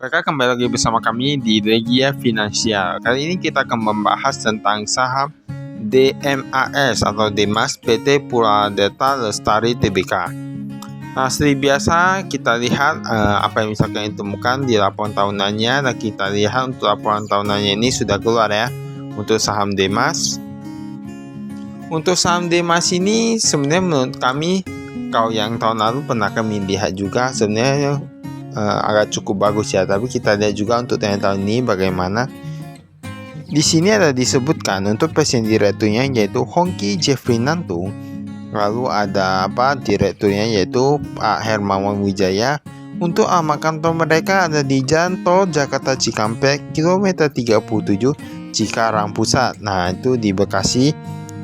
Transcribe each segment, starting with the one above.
Mereka kembali lagi bersama kami di Regia Finansial. Kali ini kita akan membahas tentang saham DMAS atau Demas PT Purwadata Lestari Tbk. Nah, seperti biasa kita lihat apa yang bisa kita temukan di laporan tahunannya. Dan kita lihat untuk laporan tahunannya ini sudah keluar ya untuk saham Demas. Untuk saham Demas ini sebenarnya menurut kami, kalau yang tahun lalu pernah kami lihat juga sebenarnya agak cukup bagus ya. Tapi kita lihat juga untuk tahun ini bagaimana. Di sini ada disebutkan untuk presiden direkturnya yaitu Hongki Jeffrey Nantung. Lalu ada direkturnya yaitu Pak Hermawan Wijaya. Untuk alamat kantor mereka ada di Jalan Tol Jakarta Cikampek kilometer 37 Cikarang Pusat. Nah, itu di Bekasi.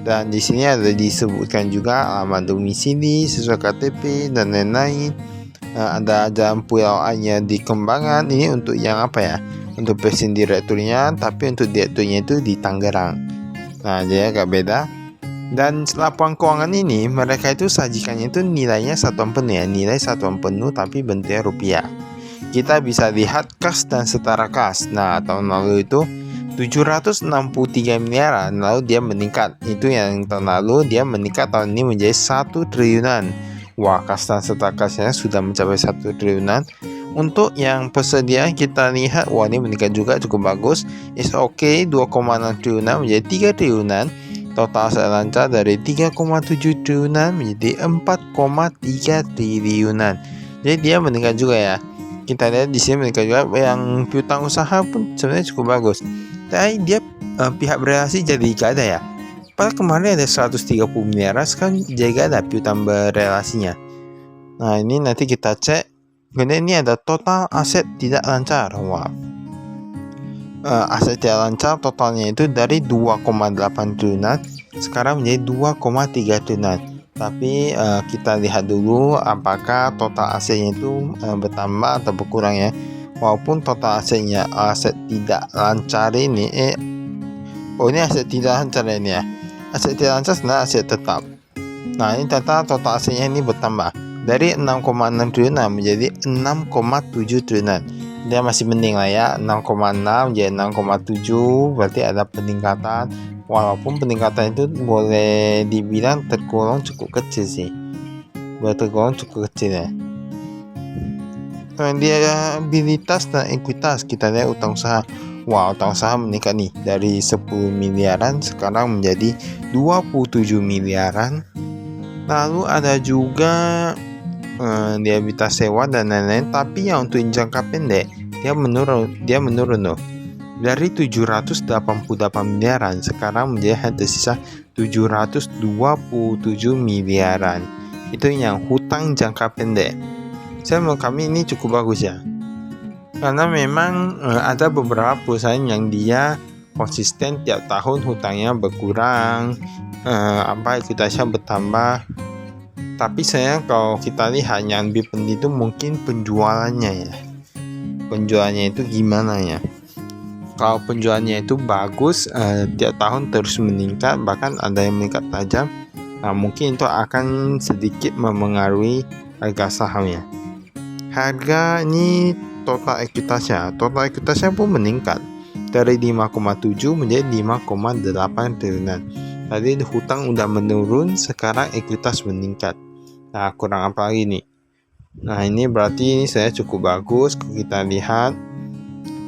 Dan di sini ada disebutkan juga alamat domisili sesuai KTP dan lain-lain. Ada jalan Pulau A-nya di Kembangan. Ini untuk yang untuk presiden direkturnya, tapi untuk direkturnya itu di Tangerang. Nah, jadi agak beda. Dan laporan keuangan ini mereka itu sajikannya itu nilainya satuan penuh ya, nilai satuan penuh tapi bentuknya rupiah. Kita bisa lihat kas dan setara kas. Nah, tahun lalu itu 763 miliaran, lalu dia meningkat. Itu yang tahun lalu, dia meningkat tahun ini menjadi 1 triliunan. Wah, kas dan setara kasnya sudah mencapai 1 triliunan. Untuk yang persediaan kita lihat, wah ini meningkat juga cukup bagus. SOK 2,6 triliunan menjadi 3 triliunan. Total aset lancar dari 3,7 triliunan menjadi 4,3 triliunan. Jadi dia meningkat juga ya. Kita lihat di sini meningkat juga. Yang piutang usaha pun sebenarnya cukup bagus. Tapi dia pihak berelasi jadi gak ada ya. Pada kemarin ada 130 miliar, sekarang jadi gak ada piutang berelasinya. Nah, ini nanti kita cek. Kemudian ini ada total aset tidak lancar. Wah. Aset tidak lancar totalnya itu dari 2,8 triliunan sekarang menjadi 2,3 triliunan. Tapi kita lihat dulu apakah total asetnya itu bertambah atau berkurang ya. Walaupun total asetnya aset tidak lancar ini ini aset tidak lancar ini ya. Aset tidak lancar sebenarnya aset tetap. Nah, ini ternyata total asetnya ini bertambah dari 6,6 triliunan menjadi 6,7 triliunan. Dia masih mending lah ya, 6,6 jadi 6,7, berarti ada peningkatan. Walaupun peningkatan itu boleh dibilang tergolong cukup kecil sih. Tergolong cukup kecil ya. Liabilitas dan ekuitas kita lihat utang usaha. Wah, utang usaha meningkat nih dari 10 miliaran sekarang menjadi 27 miliaran. Lalu ada juga liabilitas sewa dan lain-lain, tapi yang untuk jangka pendek dia menurun loh. Dari 788 miliaran sekarang menjadi hanya tersisa 727 miliaran. Itu yang hutang jangka pendek. Menurut kami ini cukup bagus ya, karena memang ada beberapa perusahaan yang dia konsisten tiap tahun hutangnya berkurang, ekuitasnya bertambah. Tapi saya kalau kita lihat yang lebih penting itu mungkin penjualannya ya. Penjualannya itu gimana ya? Kalau penjualannya itu bagus, tiap tahun terus meningkat, bahkan ada yang meningkat tajam. Nah, mungkin itu akan sedikit memengaruhi harga sahamnya. Harga ini total ekuitasnya pun meningkat dari 5,7 menjadi 5,8 triliunan. Tadi hutang udah menurun, sekarang ekuitas meningkat. Nah, kurang apa lagi nih? Nah, ini berarti ini saya cukup bagus. Kita lihat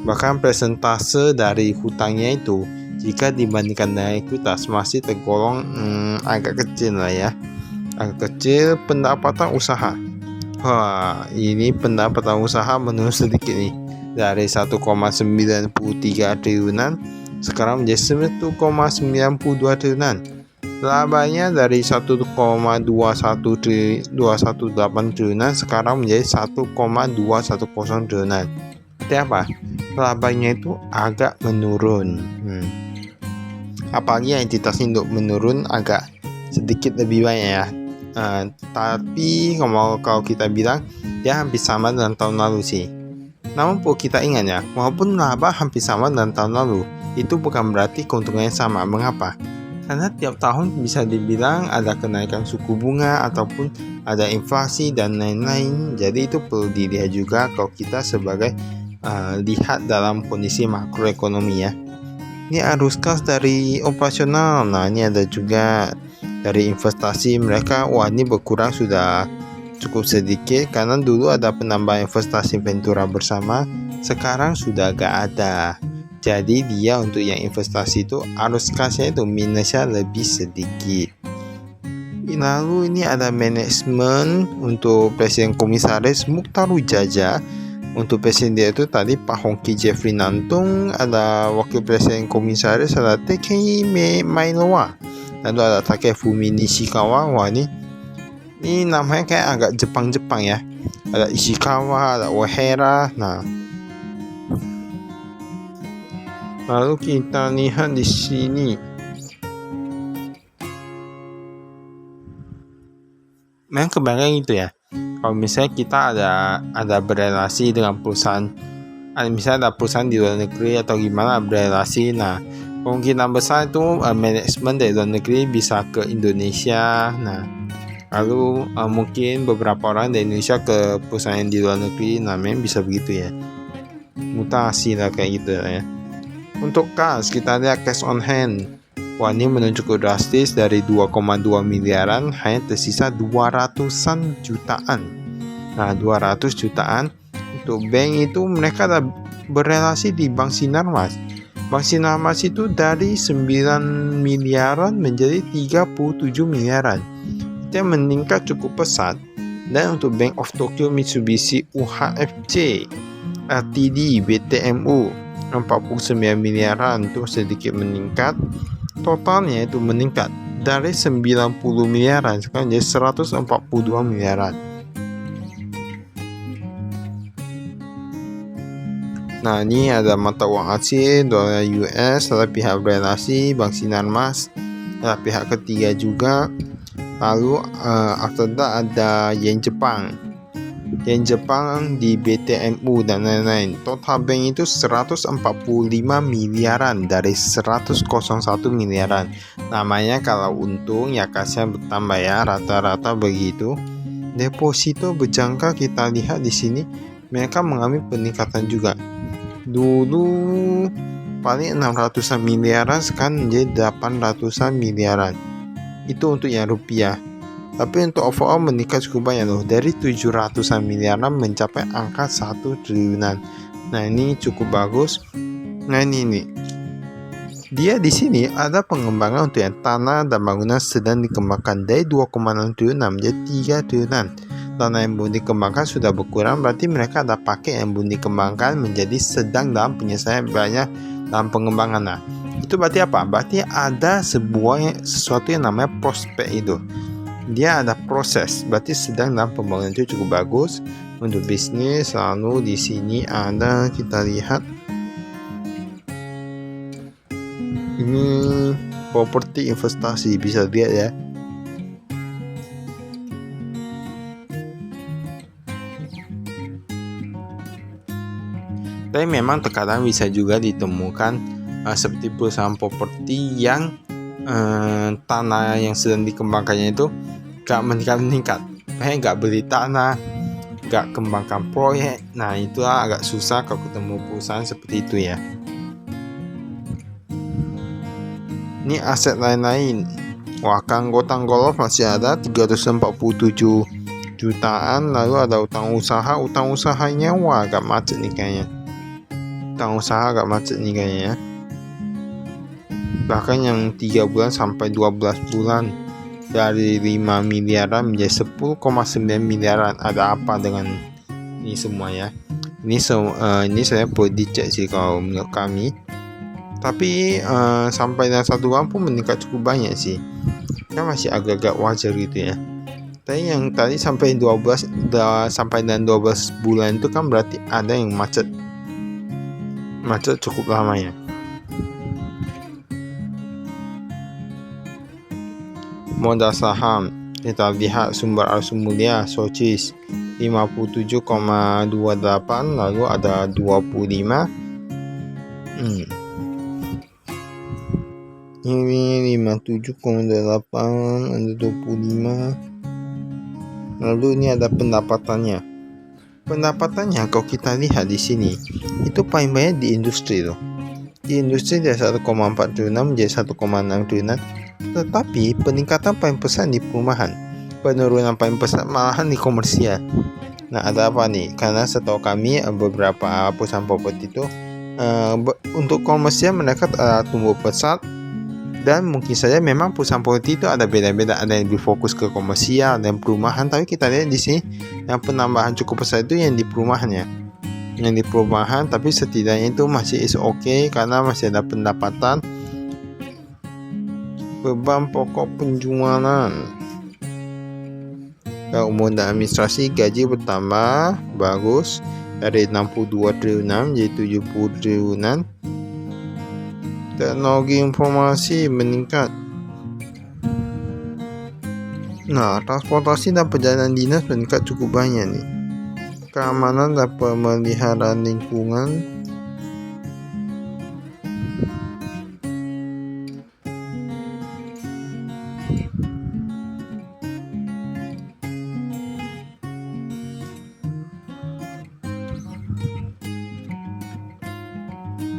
bahkan persentase dari hutangnya itu jika dibandingkan dengan ekuitas masih tergolong agak kecil lah ya. Agak kecil. Pendapatan usaha. Wah, ini pendapatan usaha menurun sedikit nih. Dari 1,93 triliunan sekarang menjadi 1,92 triliunan. Labanya dari 1,21 triliunan sekarang menjadi 1,210 triliunan. Berarti apa? Labanya itu agak menurun. Apalagi entitasnya untuk menurun agak sedikit lebih banyak ya. Tapi kalau kita bilang dia hampir sama dengan tahun lalu sih. Namun perlu kita ingat ya, walaupun laba hampir sama dengan tahun lalu, itu bukan berarti keuntungannya sama. Mengapa? Karena tiap tahun bisa dibilang ada kenaikan suku bunga ataupun ada inflasi dan lain-lain. Jadi itu perlu dilihat juga kalau kita sebagai lihat dalam kondisi makroekonomi ya. Ini arus kas dari operasional. Nah, ini ada juga dari investasi mereka. Wah, ini berkurang sudah cukup sedikit karena dulu ada penambahan investasi Ventura bersama, sekarang sudah gak ada. Jadi dia untuk yang investasi itu arus kasnya itu minusnya lebih sedikit. Lalu ini ada manajemen untuk Presiden Komisaris Mukhtar Rujaja. Untuk presiden dia itu tadi Pak Hongki Jeffrey Nantung, ada Wakil Presiden Komisaris ada Takei Mailoa, lalu ada Takefumi Nishikawa. Wah, ini namanya kayak agak Jepang-Jepang ya. Ada Ishikawa, ada Ohara. Nah, lalu kita lihat di sini. Memang kebanyakan itu ya. Kalau misalnya kita ada berelasi dengan perusahaan, misalnya ada perusahaan di luar negeri atau gimana berelasi, nah kemungkinan besar itu manajemen dari luar negeri bisa ke Indonesia. Nah, lalu mungkin beberapa orang dari Indonesia ke perusahaan di luar negeri. Nah, memang bisa begitu ya. Mutasi lah kayak gitu ya. Untuk kas, kita lihat cash on hand. Wah, ini menunjuk drastis dari 2,2 miliaran hanya tersisa 200-an jutaan. Nah, 200 jutaan. Untuk bank itu mereka ada berelasi di Bank Sinarmas. Bank Sinarmas itu dari 9 miliaran menjadi 37 miliaran. Itu yang meningkat cukup pesat. Dan untuk Bank of Tokyo Mitsubishi UHFC LTD BTMU 49 miliaran itu sedikit meningkat. Totalnya itu meningkat dari 90 miliaran sekarang jadi 142 miliaran. Nah, ini ada mata uang asing, dolar US, ada pihak berelasi, Bank Sinarmas, ada pihak ketiga juga. Lalu after that ada yen Jepang. Yen Jepang di BTMU dan lain-lain. Total bank itu 145 miliaran dari 101 miliaran. Namanya kalau untung ya kasnya bertambah ya, rata-rata begitu. Deposito berjangka kita lihat di sini mereka mengalami peningkatan juga. Dulu paling 600-an miliaran, sekarang menjadi 800-an miliaran. Itu untuk yang rupiah. Tapi untuk overall meningkat cukup banyak loh, dari 700-an miliaran mencapai angka 1 triliunan. Nah, ini cukup bagus. Nah, ini dia di sini ada pengembangan untuk yang tanah dan bangunan sedang dikembangkan dari 2,6 triliunan menjadi 3 triliunan. Tanah yang belum dikembangkan sudah berkurang, berarti mereka ada pakai yang belum dikembangkan menjadi sedang dalam penyelesaian, banyak dalam pengembangan. Nah, itu berarti apa? Berarti ada sesuatu yang namanya prospek itu. Dia ada proses, berarti sedang dalam pembangunan, itu cukup bagus untuk bisnis. Lalu di sini ada, kita lihat ini properti investasi, bisa lihat ya. Tapi memang terkadang bisa juga ditemukan seperti perusahaan properti yang tanah yang sedang dikembangkannya itu gak meningkat, kayak gak beli tanah, gak kembangkan proyek. Nah, itulah agak susah kalau ketemu perusahaan seperti itu ya. Ini aset lain-lain. Wah, Kanggotang Golf masih ada 347 jutaan. Lalu ada utang usahanya wah agak macet nih kayaknya. Utang usaha agak macet nih kayaknya ya. Bahkan yang 3 bulan sampai 12 bulan dari 5 miliaran menjadi 10,9 miliaran. Ada apa dengan ini semua ya? Ini saya perlu dicek sih kalau menurut kami. Tapi sampai dalam 1 bulan pun meningkat cukup banyak sih. Kan masih agak-agak wajar gitu ya. Tapi yang tadi sampai 12 sampai dan 12 bulan itu kan berarti ada yang macet cukup lama ya. Modal saham kita lihat sumber arus mulia Socis 57,28, lalu ada 25. Ini 57,8, ada 25. Lalu ini ada pendapatannya. Pendapatannya kalau kita lihat di sini itu paling banyak di industri tuh. Di industri dari 1,4 triliunan menjadi 1,6 triliunan. Tetapi peningkatan paling besar di perumahan. Penurunan paling besar malahan di komersial. Nah, ada apa nih? Karena setahu kami beberapa perusahaan properti itu untuk komersial mereka tumbuh pesat. Dan mungkin saja memang perusahaan properti itu ada beda-beda, ada yang lebih fokus ke komersial dan perumahan. Tapi kita lihat di sini yang penambahan cukup besar itu yang di perumahannya, yang di perumahan. Tapi setidaknya itu masih is okay karena masih ada pendapatan. Beban pokok penjualan, umum dan administrasi gaji bertambah bagus dari 62 triliunan menjadi 70 triliunan. Teknologi informasi meningkat. Nah, transportasi dan perjalanan dinas meningkat cukup banyak nih. Keamanan dan pemeliharaan lingkungan.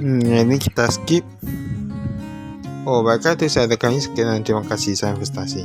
Ini kita skip. Baiklah, itu saya dari kami. Sekian, terima kasih. Saya investasi.